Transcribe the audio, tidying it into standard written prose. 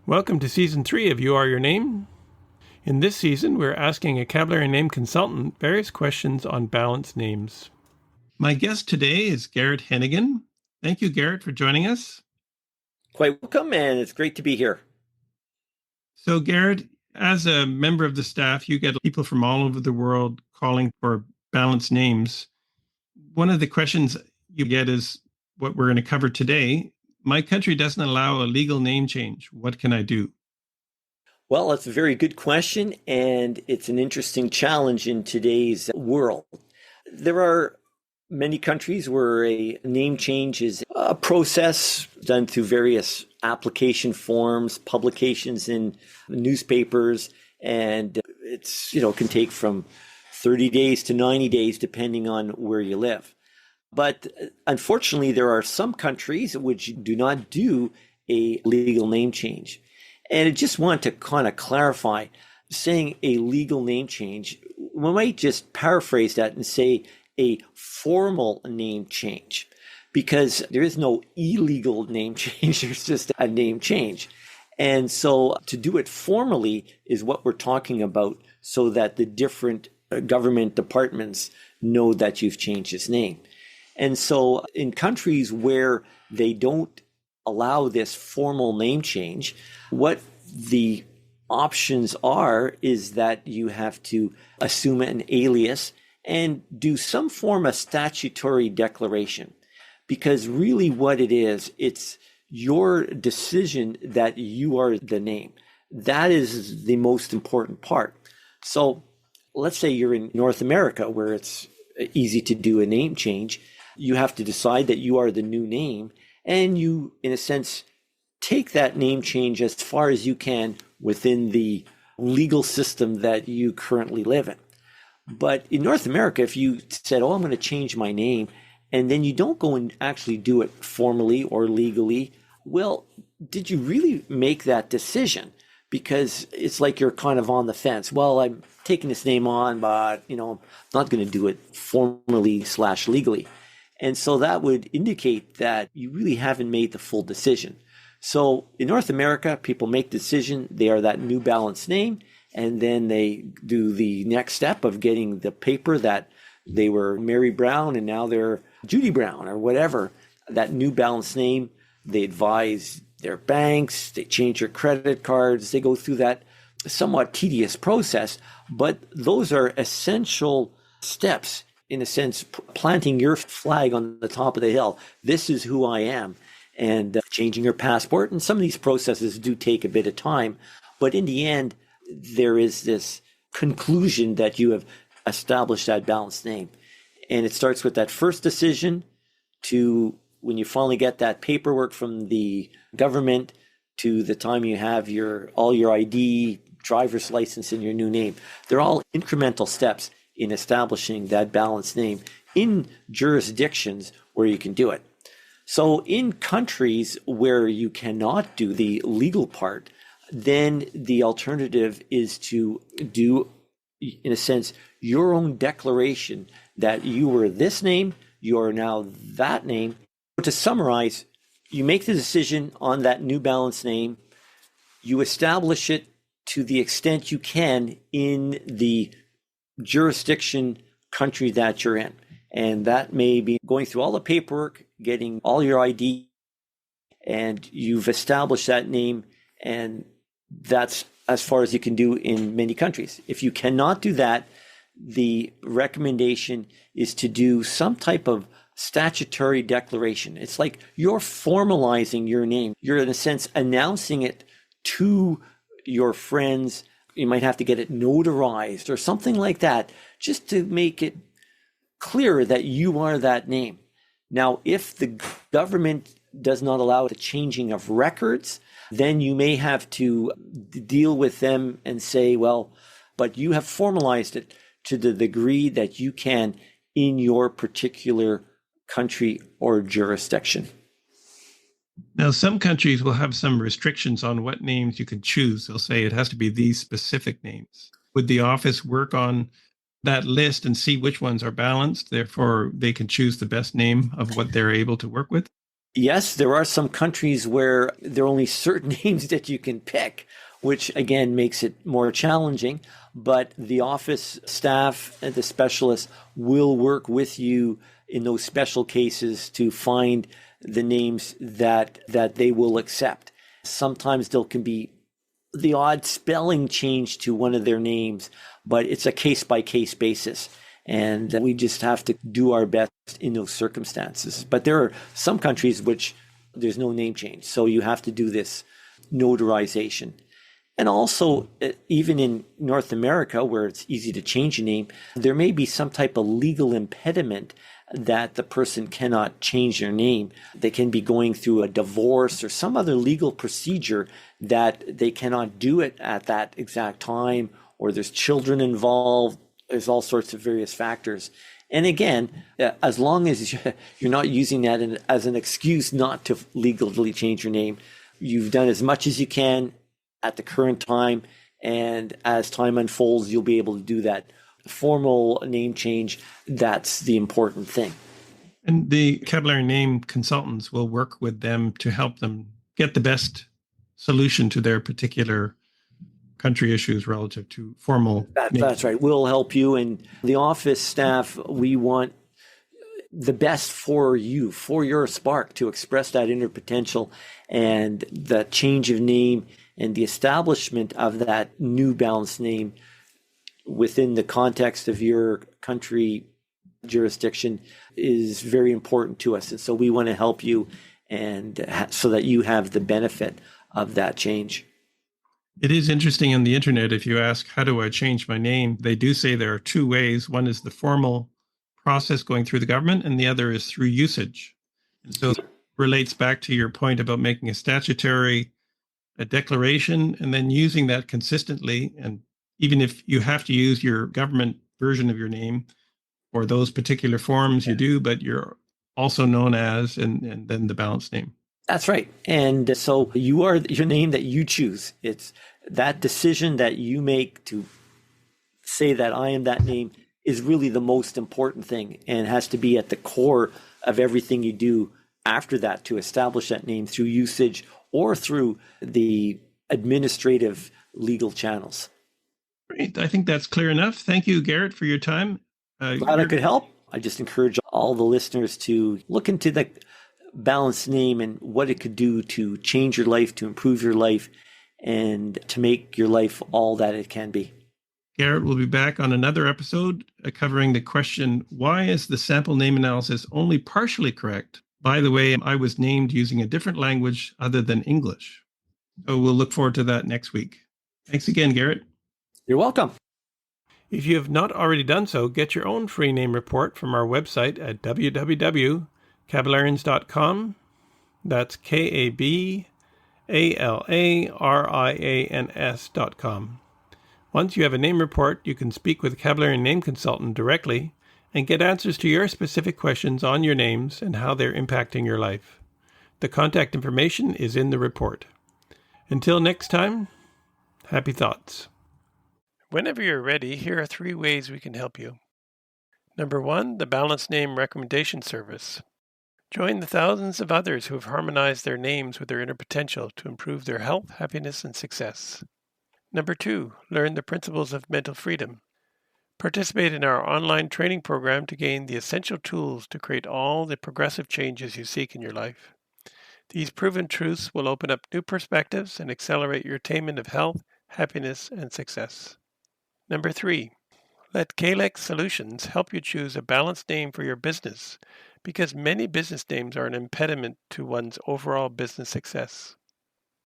Welcome to Season 3 of You Are Your Name. In this season, we're asking a vocabulary name consultant various questions on balanced names. My guest today is Garrett Hennigan. Thank you, Garrett, for joining us. Quite welcome, and it's great to be here. So, Garrett, as a member of the staff, you get people from all over the world calling for balanced names. One of the questions you get is what we're going to cover today. My country doesn't allow a legal name change. What can I do? Well, that's a very good question, and it's an interesting challenge in today's world. There are many countries where a name change is a process done through various application forms, publications in newspapers, and it's, can take from 30 days to 90 days depending on where you live. But unfortunately, there are some countries which do not do a legal name change. And I just want to kind of clarify, saying a legal name change, we might just paraphrase that and say a formal name change, because there is no illegal name change, there's just a name change. And so to do it formally is what we're talking about, so that the different government departments know that you've changed his name. And so in countries where they don't allow this formal name change, what the options are is that you have to assume an alias and do some form of statutory declaration. Because really what it is, it's your decision that you are the name. That is the most important part. So let's say you're in North America where it's easy to do a name change. You have to decide that you are the new name, and you, in a sense, take that name change as far as you can within the legal system that you currently live in. But in North America, if you said, I'm going to change my name, and then you don't go and actually do it formally or legally, well, did you really make that decision? Because it's like you're kind of on the fence. Well, I'm taking this name on, but I'm not going to do it formally/legally. And so that would indicate that you really haven't made the full decision. So in North America, people make the decision, they are that New Balance name, and then they do the next step of getting the paper that they were Mary Brown and now they're Judy Brown or whatever, that New Balance name. They advise their banks, they change their credit cards, they go through that somewhat tedious process, but those are essential steps, in a sense, planting your flag on the top of the hill. This is who I am. And changing your passport. And some of these processes do take a bit of time. But in the end, there is this conclusion that you have established that balanced name. And it starts with that first decision to when you finally get that paperwork from the government to the time you have all your ID, driver's license, and your new name. They're all incremental steps in establishing that balanced name in jurisdictions where you can do it. So in countries where you cannot do the legal part, then the alternative is to do, in a sense, your own declaration that you were this name, you are now that name. To summarize, you make the decision on that New Balance name, you establish it to the extent you can in the jurisdiction country that you're in. And that may be going through all the paperwork, getting all your ID, and you've established that name, and that's as far as you can do in many countries. If you cannot do that, the recommendation is to do some type of statutory declaration. It's like you're formalizing your name. You're, in a sense, announcing it to your friends. You might have to get it notarized or something like that, just to make it clear that you are that name. Now, if the government does not allow the changing of records, then you may have to deal with them and say, well, but you have formalized it to the degree that you can in your particular country or jurisdiction. Now, some countries will have some restrictions on what names you can choose. They'll say it has to be these specific names. Would the office work on that list and see which ones are balanced? Therefore, they can choose the best name of what they're able to work with? Yes, there are some countries where there are only certain names that you can pick, which again makes it more challenging. But the office staff and the specialists will work with you in those special cases to find the names that they will accept. Sometimes there can be the odd spelling change to one of their names, but it's a case by case basis. And we just have to do our best in those circumstances. But there are some countries which there's no name change. So you have to do this notarization. And also, even in North America, where it's easy to change a name, there may be some type of legal impediment that the person cannot change their name. They can be going through a divorce or some other legal procedure that they cannot do it at that exact time, or there's children involved. There's all sorts of various factors. And again, as long as you're not using that as an excuse not to legally change your name, you've done as much as you can at the current time. And as time unfolds, you'll be able to do that formal name change. That's the important thing. And the Caballero name consultants will work with them to help them get the best solution to their particular country issues relative to formal. That's right. We'll help you. And the office staff, we want the best for you, for your spark, to express that inner potential, and the change of name and the establishment of that new balanced name within the context of your country jurisdiction is very important to us. And so we want to help you, and so that you have the benefit of that change. It is interesting on the internet, if you ask, how do I change my name? They do say there are two ways. One is the formal process going through the government, and the other is through usage. And so it relates back to your point about making a declaration, and then using that consistently. And even if you have to use your government version of your name for those particular forms, you do, but you're also known as, and then the balanced name. That's right. And so you are your name that you choose. It's that decision that you make to say that I am that name is really the most important thing, and has to be at the core of everything you do after that to establish that name through usage or through the administrative legal channels. Great. I think that's clear enough. Thank you, Garrett, for your time. Glad I could help. I just encourage all the listeners to look into the balanced name and what it could do to change your life, to improve your life, and to make your life all that it can be. Garrett will be back on another episode covering the question, why is the sample name analysis only partially correct? By the way, I was named using a different language other than English. So we'll look forward to that next week. Thanks again, Garrett. You're welcome. If you have not already done so, get your own free name report from our website at www.caballarians.com. That's KABALARIANS.com. Once you have a name report, you can speak with a Caballerian name consultant directly and get answers to your specific questions on your names and how they're impacting your life. The contact information is in the report. Until next time, happy thoughts. Whenever you're ready, here are 3 ways we can help you. Number 1, the Balanced Name Recommendation Service. Join the thousands of others who have harmonized their names with their inner potential to improve their health, happiness, and success. Number 2, learn the principles of mental freedom. Participate in our online training program to gain the essential tools to create all the progressive changes you seek in your life. These proven truths will open up new perspectives and accelerate your attainment of health, happiness, and success. Number 3, let Kalex Solutions help you choose a balanced name for your business, because many business names are an impediment to one's overall business success.